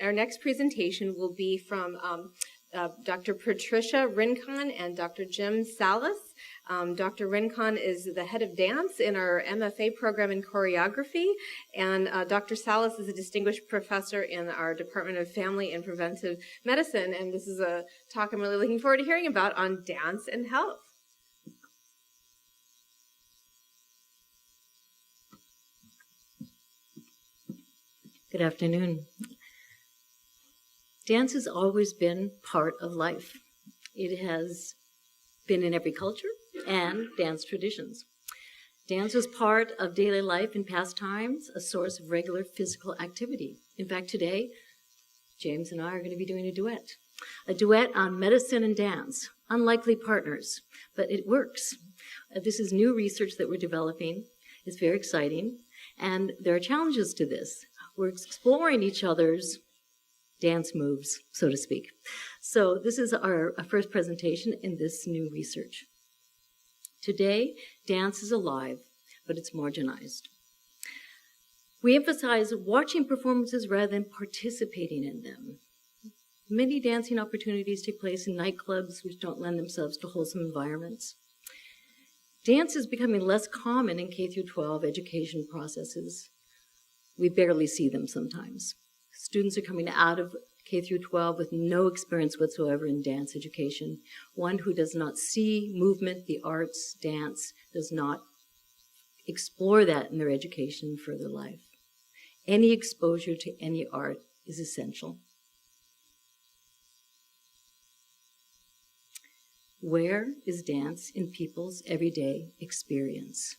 Our next presentation will be from Dr. Patricia Rincon and Dr. Jim Salas. Dr. Rincon is the head of dance in our MFA program in choreography, and Dr. Salas is a distinguished professor in our Department of Family and Preventive Medicine, and this is a talk I'm really looking forward to hearing about on dance and health. Good afternoon. Dance has always been part of life. It has been in every culture and dance traditions. Dance was part of daily life in past times, a source of regular physical activity. In fact, today, James and I are going to be doing a duet on medicine and dance. Unlikely partners, but it works. This is new research that we're developing. It's very exciting, and there are challenges to this. We're exploring each other's dance moves, so to speak. So this is our first presentation in this new research. Today, dance is alive, but it's marginalized. We emphasize watching performances rather than participating in them. Many dancing opportunities take place in nightclubs, which don't lend themselves to wholesome environments. Dance is becoming less common in K-12 education processes. We barely see them sometimes. Students are coming out of K-12 with no experience whatsoever in dance education. One who does not see movement, the arts, dance, does not explore that in their education in further life. Any exposure to any art is essential. Where is dance in people's everyday experience?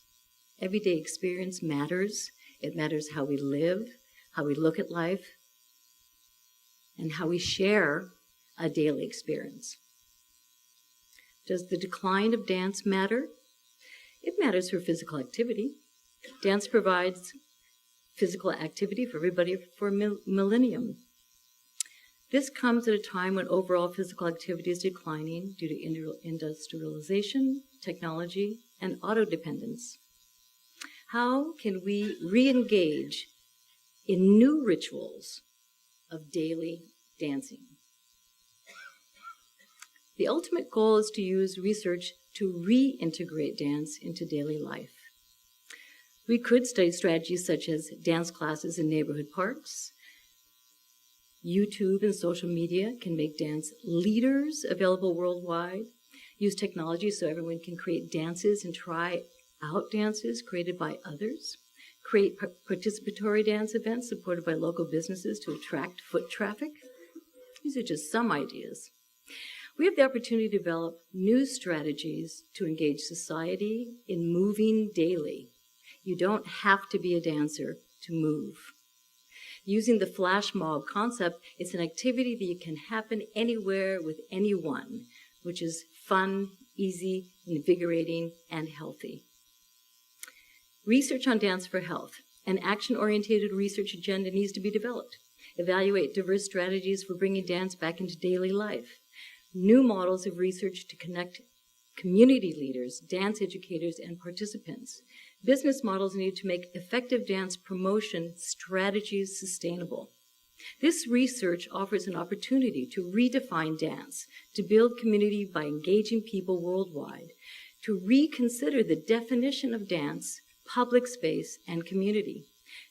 Everyday experience matters. It matters how we live, how we look at life, and how we share a daily experience. Does the decline of dance matter? It matters for physical activity. Dance provides physical activity for everybody for a millennium. This comes at a time when overall physical activity is declining due to industrialization, technology, and auto-dependence. How can we re-engage in new rituals of daily dancing? The ultimate goal is to use research to reintegrate dance into daily life. We could study strategies such as dance classes in neighborhood parks. YouTube and social media can make dance leaders available worldwide. Use technology so everyone can create dances and try out dances created by others. Create participatory dance events supported by local businesses to attract foot traffic. These are just some ideas. We have the opportunity to develop new strategies to engage society in moving daily. You don't have to be a dancer to move. Using the flash mob concept, it's an activity that can happen anywhere with anyone, which is fun, easy, invigorating, and healthy. Research on dance for health. An action-oriented research agenda needs to be developed. Evaluate diverse strategies for bringing dance back into daily life. New models of research to connect community leaders, dance educators, and participants. Business models need to make effective dance promotion strategies sustainable. This research offers an opportunity to redefine dance, to build community by engaging people worldwide, to reconsider the definition of dance, public space, and community,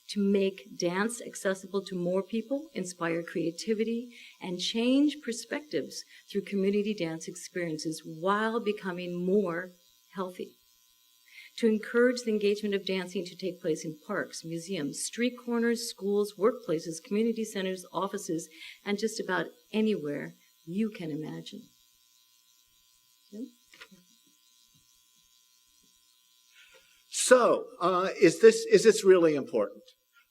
to make dance accessible to more people, inspire creativity, and change perspectives through community dance experiences while becoming more healthy. To encourage the engagement of dancing to take place in parks, museums, street corners, schools, workplaces, community centers, offices, and just about anywhere you can imagine. So, is this really important?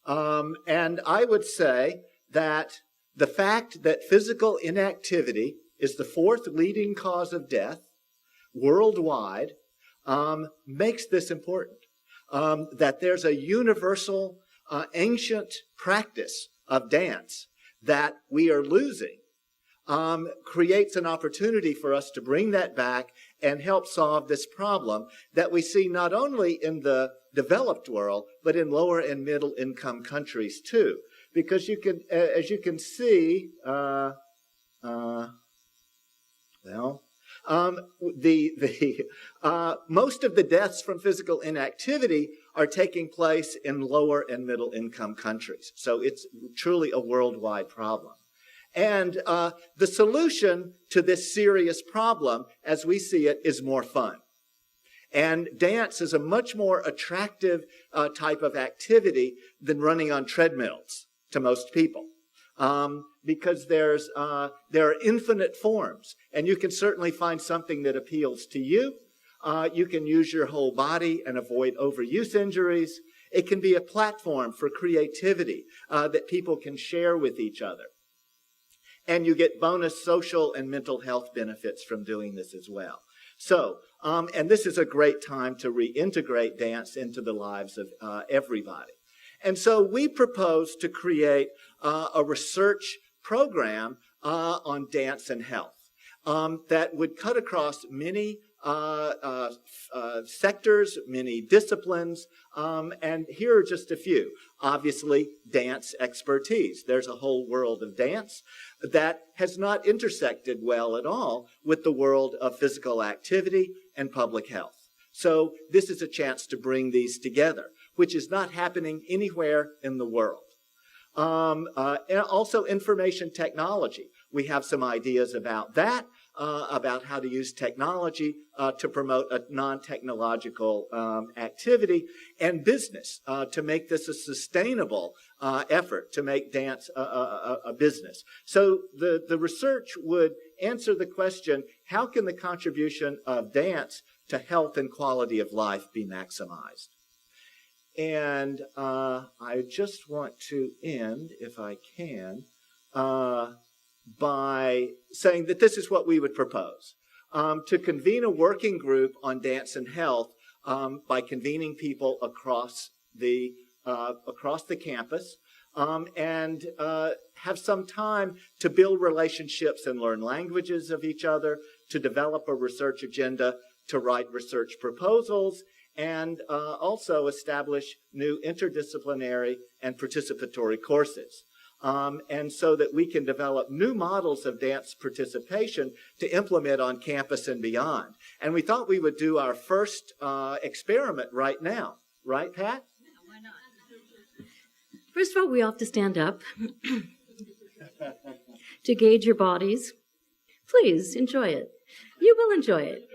And I would say that the fact that physical inactivity is the fourth leading cause of death worldwide makes this important. That there's a universal, ancient practice of dance that we are losing creates an opportunity for us to bring that back and help solve this problem that we see not only in the developed world, but in lower and middle income countries too. because you can, as you can see, most of the deaths from physical inactivity are taking place in lower and middle income countries. So it's truly a worldwide problem. And the solution to this serious problem, as we see it, is more fun. And dance is a much more attractive type of activity than running on treadmills to most people. Because there are infinite forms, and you can certainly find something that appeals to you. You can use your whole body and avoid overuse injuries. It can be a platform for creativity that people can share with each other. And you get bonus social and mental health benefits from doing this as well. So, and this is a great time to reintegrate dance into the lives of everybody. And so we propose to create a research program on dance and health that would cut across many sectors, many disciplines, and here are just a few. Obviously, dance expertise. There's a whole world of dance that has not intersected well at all with the world of physical activity and public health. So this is a chance to bring these together, which is not happening anywhere in the world. And also information technology. We have some ideas about that, about how to use technology to promote a non-technological activity, and business to make this a sustainable effort to make dance a business. So the research would answer the question, how can the contribution of dance to health and quality of life be maximized? And I just want to end, if I can, by saying that this is what we would propose. To convene a working group on dance and health by convening people across the campus and have some time to build relationships and learn languages of each other, to develop a research agenda, to write research proposals, and also establish new interdisciplinary and participatory courses. And so that we can develop new models of dance participation to implement on campus and beyond. And we thought we would do our first experiment right now. Right, Pat? Yeah, why not? First of all, we all have to stand up to gauge your bodies. Please enjoy it. You will enjoy it.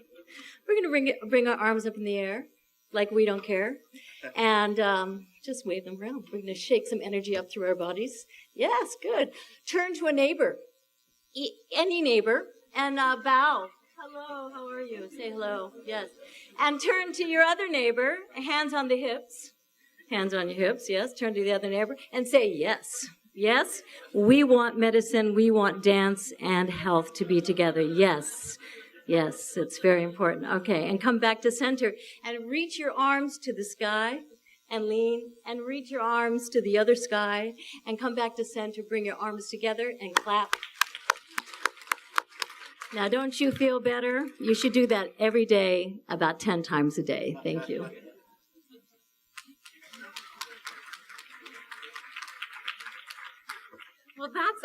We're going to bring our arms up in the air like we don't care, and just wave them around. We're going to shake some energy up through our bodies. Yes, good. Turn to a neighbor, any neighbor, and bow. Hello, how are you? Say hello, yes. And turn to your other neighbor, hands on the hips. Hands on your hips, yes. Turn to the other neighbor and say yes. Yes, we want medicine, we want dance and health to be together. Yes. Yes, it's very important. Okay, and come back to center and reach your arms to the sky and lean and reach your arms to the other sky and come back to center. Bring your arms together and clap. Now, don't you feel better? You should do that every day, about 10 times a day. Thank you. Well, that's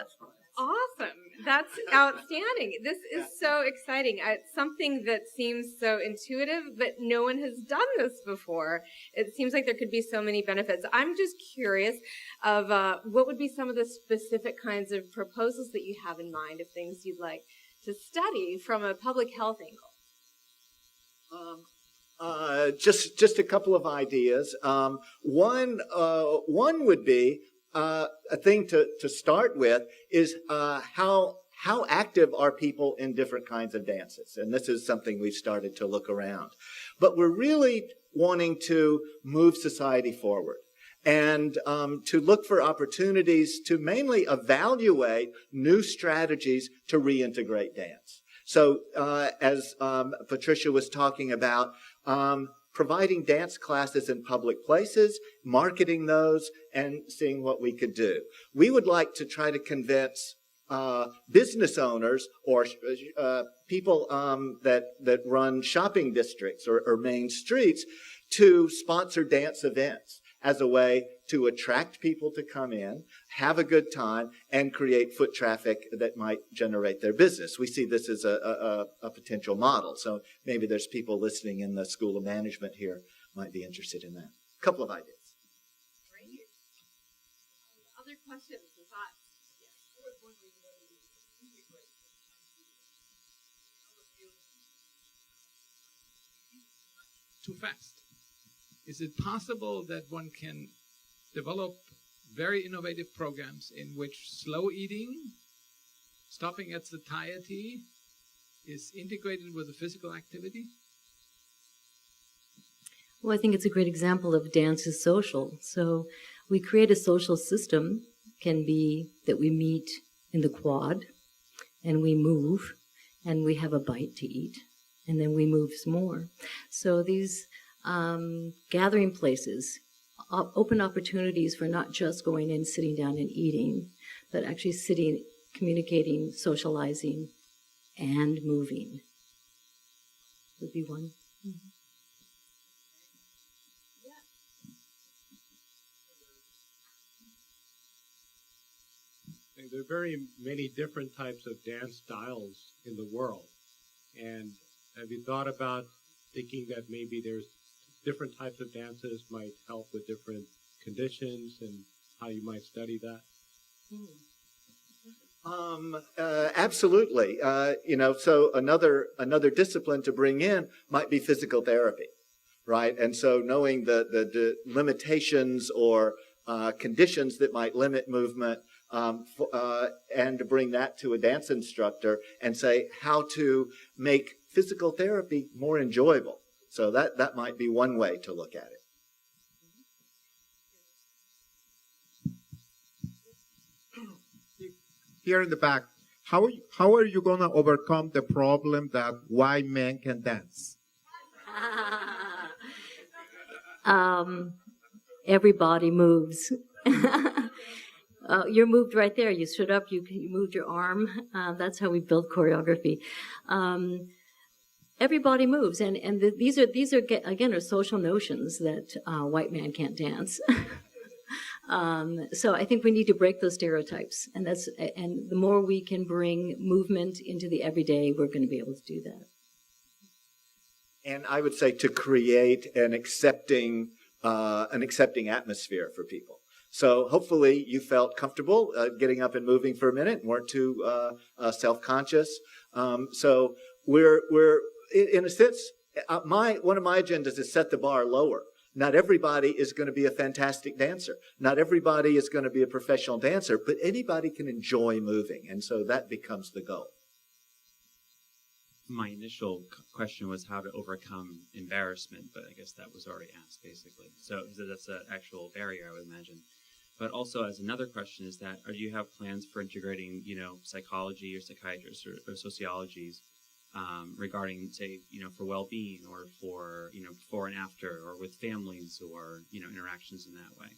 awesome. That's outstanding. This is so exciting. It's something that seems so intuitive, but no one has done this before. It seems like there could be so many benefits. I'm just curious of what would be some of the specific kinds of proposals that you have in mind of things you'd like to study from a public health angle. Just a couple of ideas. One would be a thing to start with is how active are people in different kinds of dances? And this is something we've started to look around. But we're really wanting to move society forward and to look for opportunities to mainly evaluate new strategies to reintegrate dance. So as Patricia was talking about, providing dance classes in public places, marketing those, and seeing what we could do. We would like to try to convince business owners or people that run shopping districts or main streets to sponsor dance events as a way to attract people to come in, have a good time, and create foot traffic that might generate their business. We see this as a potential model. So maybe there's people listening in the School of Management here might be interested in that. A couple of ideas. Great. Other questions or thoughts? Too fast. Is it possible that one can develop very innovative programs in which slow eating, stopping at satiety, is integrated with a physical activity? Well, I think it's a great example of dance is social. So we create a social system, can be that we meet in the quad, and we move, and we have a bite to eat, and then we move some more. So these gathering places open opportunities for not just going in, sitting down and eating, but actually sitting, communicating, socializing, and moving would be one. Mm-hmm. There are very many different types of dance styles in the world. And have you thought about thinking that maybe there's different types of dances might help with different conditions and how you might study that? Absolutely. So another discipline to bring in might be physical therapy, right? And so knowing the limitations or conditions that might limit movement, and to bring that to a dance instructor and say how to make physical therapy more enjoyable. So that might be one way to look at it. Here in the back, how are you going to overcome the problem that white men can dance? Everybody moves. You're moved right there. You stood up, you moved your arm. That's how we build choreography. Everybody moves, and these are again are social notions that white man can't dance. So I think we need to break those stereotypes, and the more we can bring movement into the everyday, we're going to be able to do that. And I would say to create an accepting atmosphere for people. So hopefully you felt comfortable getting up and moving for a minute and weren't too self-conscious. So we're in a sense, one of my agendas is set the bar lower. Not everybody is going to be a fantastic dancer. Not everybody is going to be a professional dancer, but anybody can enjoy moving. And so that becomes the goal. My initial question was how to overcome embarrassment, but I guess that was already asked, basically. So that's an actual barrier, I would imagine. But also, as another question is that, do you have plans for integrating, psychology or psychiatrists or sociologies regarding, say, for well-being or for, before and after, or with families or, interactions in that way?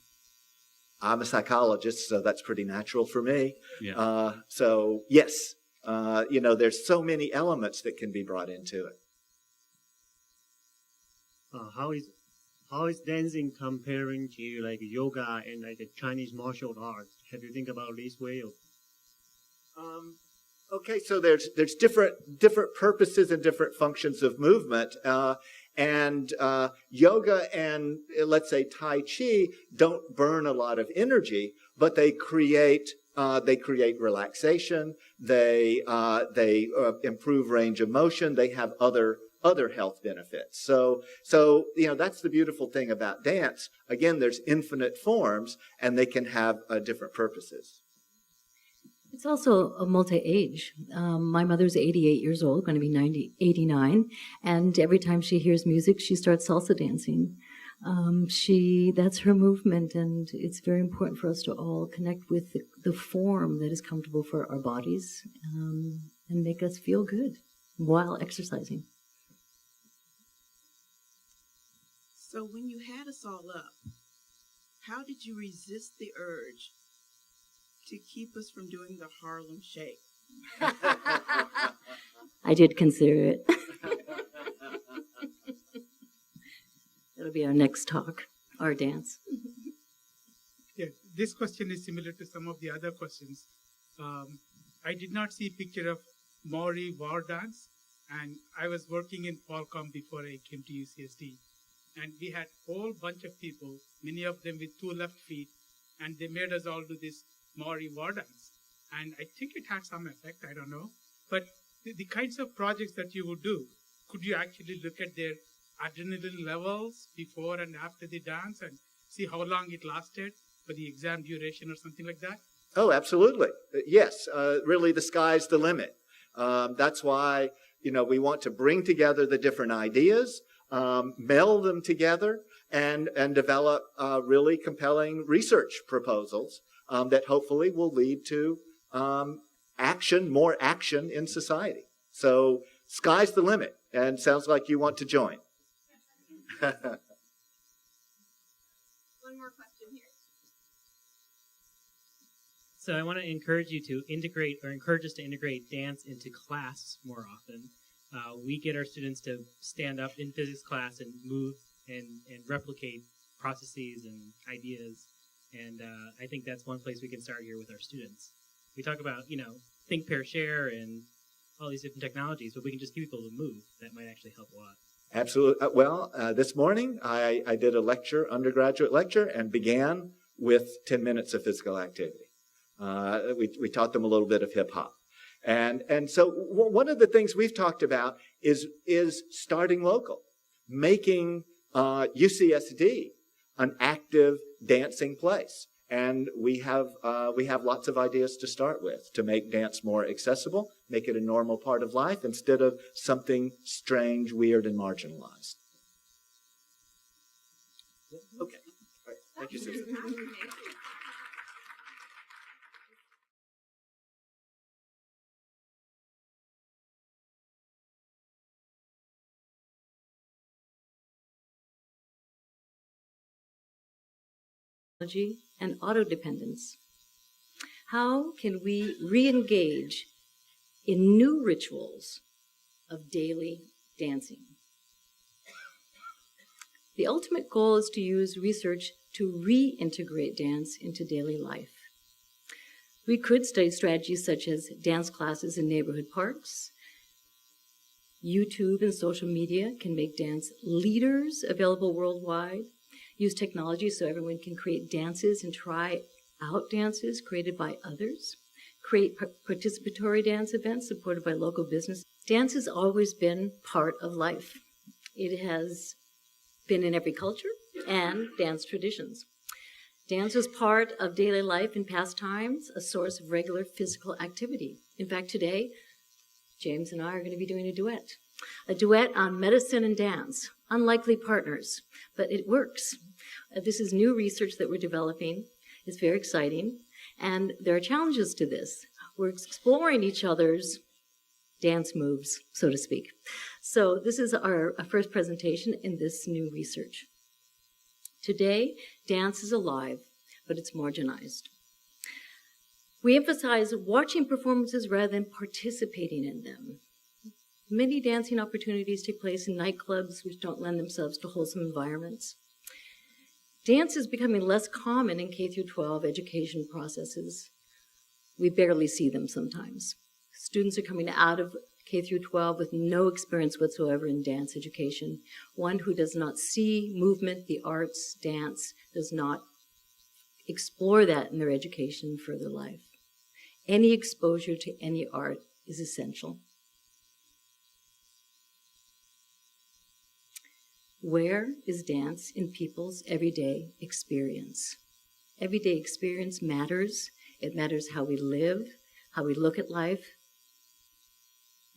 I'm a psychologist, so that's pretty natural for me. Yeah. So yes. There's so many elements that can be brought into it. How is dancing comparing to like yoga and like the Chinese martial arts? Have you think about this way? Okay, so there's different purposes and different functions of movement, and yoga and let's say Tai Chi don't burn a lot of energy, but they create relaxation. They improve range of motion. They have other health benefits. So that's the beautiful thing about dance. Again, there's infinite forms, and they can have different purposes. It's also a multi-age. My mother's 88 years old, going to be 89, and every time she hears music, she starts salsa dancing. That's her movement, and it's very important for us to all connect with the form that is comfortable for our bodies and make us feel good while exercising. So when you had us all up, how did you resist the urge to keep us from doing the Harlem Shake? I did consider it. That'll be our next talk, our dance. this question is similar to some of the other questions. I did not see a picture of Maori war dance, and I was working in Qualcomm before I came to UCSD. And we had a whole bunch of people, many of them with 2 left feet, and they made us all do this Maori war dance. And I think it had some effect, I don't know. But the kinds of projects that you would do, could you actually look at their adrenaline levels before and after the dance and see how long it lasted for the exam duration or something like that? Oh, absolutely. Yes, really the sky's the limit. That's why, we want to bring together the different ideas, meld them together, and develop really compelling research proposals that hopefully will lead to more action in society. So sky's the limit, and sounds like you want to join. One more question here. So I want to encourage you to encourage us to integrate dance into class more often. We get our students to stand up in physics class and move and replicate processes and ideas. And I think that's one place we can start here with our students. We talk about, think, pair, share, and all these different technologies, but we can just get people to move. That might actually help a lot. Absolutely. Well, this morning I did a undergraduate lecture, and began with 10 minutes of physical activity. We taught them a little bit of hip hop. And so one of the things we've talked about is starting local, making UCSD an active dancing place. And we have lots of ideas to start with to make dance more accessible, make it a normal part of life instead of something strange, weird, and marginalized. Okay. All right. Thank you, Susan. And auto-dependence. How can we re-engage in new rituals of daily dancing? The ultimate goal is to use research to reintegrate dance into daily life. We could study strategies such as dance classes in neighborhood parks. YouTube and social media can make dance leaders available worldwide. Use technology so everyone can create dances and try out dances created by others. Create participatory dance events supported by local business. Dance has always been part of life. It has been in every culture and dance traditions. Dance was part of daily life and pastimes, a source of regular physical activity. In fact, today, James and I are going to be doing a duet on medicine and dance. Unlikely partners, but it works. This is new research that we're developing. It's very exciting, and there are challenges to this. We're exploring each other's dance moves, so to speak. So this is our first presentation in this new research. Today, dance is alive, but it's marginalized. We emphasize watching performances rather than participating in them. Many dancing opportunities take place in nightclubs which don't lend themselves to wholesome environments. Dance is becoming less common in K-12 education processes. We barely see them sometimes. Students are coming out of K-12 with no experience whatsoever in dance education. One who does not see movement, the arts, dance, does not explore that in their education in further life. Any exposure to any art is essential. Where is dance in people's everyday experience? Everyday experience matters. It matters how we live, how we look at life,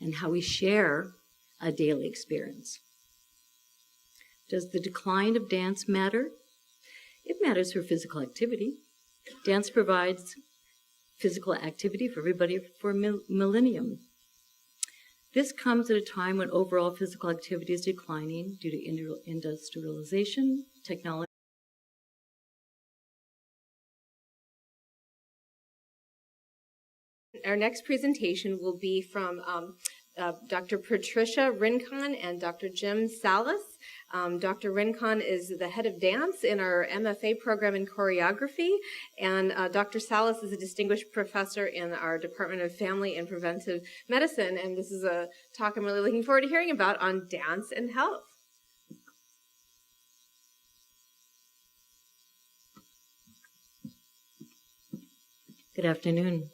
and how we share a daily experience. Does the decline of dance matter? It matters for physical activity. Dance provides physical activity for everybody for a millennium. This comes at a time when overall physical activity is declining due to industrialization, technology. Our next presentation will be from Dr. Patricia Rincon and Dr. Jim Salas. Dr. Rincon is the head of dance in our MFA program in choreography, and Dr. Salas is a distinguished professor in our Department of Family and Preventive Medicine, and this is a talk I'm really looking forward to hearing about on dance and health. Good afternoon.